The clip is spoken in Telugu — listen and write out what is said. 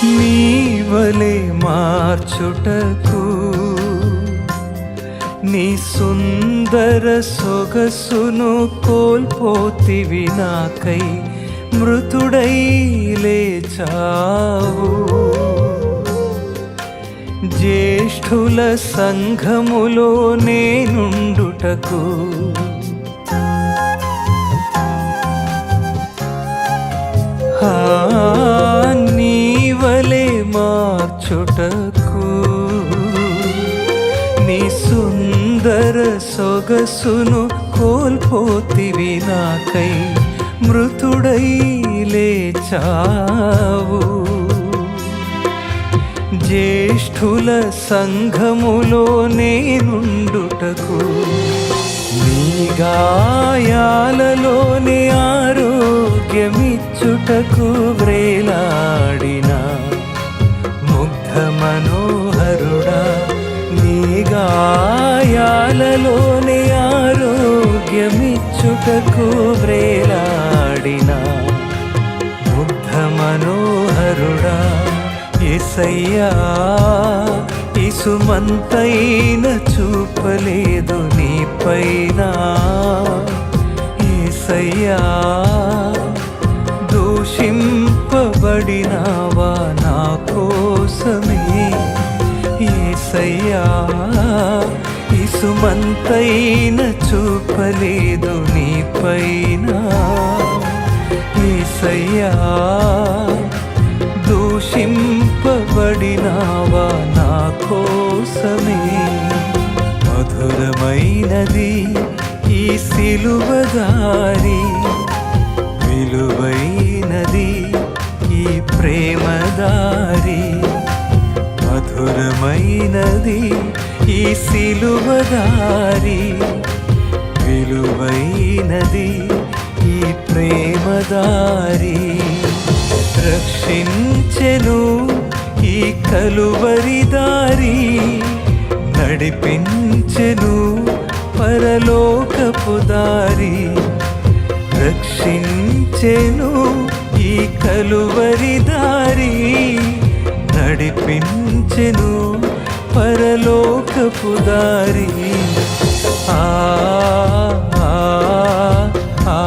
నీవలే మార్చుటకు నీ సుందర సొగసును కోల్పోతివి నాకై మృతుడై లేచావు. జ్యేష్ఠుల సంఘములో నేనుండుటకు నీవలే మార్చుటకు నీ సుందర సొగసును కోల్పోతివి నాకై మృతుడై లేచావు. జ్యేష్ఠుల సంఘములో నేనుండుటకు నీ గాయాలలోనే ఆరోగ్యమిచ్చుటకు వ్రేలాడిన ముగ్ధ మనోహరుడా, నీ గాయాలలోనే ఆరోగ్యమిచ్చుటకు వ్రేలాడిన ముగ్ధ మనోహరుడా, యేసయ్యా ఇసుమంతైన చూపలేదు నీపైన. యేసయ్యా దూషింపబడినావా నా కోసమే. యేసయ్యా ఇసుమంతైన చూపలేదు నీపైన. యేసయ్యా దూషింపబడినావా నా కోసమే. మధురమైనది ఈ సిలువదారి, విలువైనది ఈ ప్రేమదారి. మధురమైనది ఈ సిలువదారి, విలువైనది ఈ ప్రేమదారి. రక్షించెను ఈ కలువరి దారి, నడిపించెను పరలోకపు దారి. రక్షించెను ఈ కలువరి దారి, నడిపించెను పరలోకపు దారి. ఆ ఆ ఆ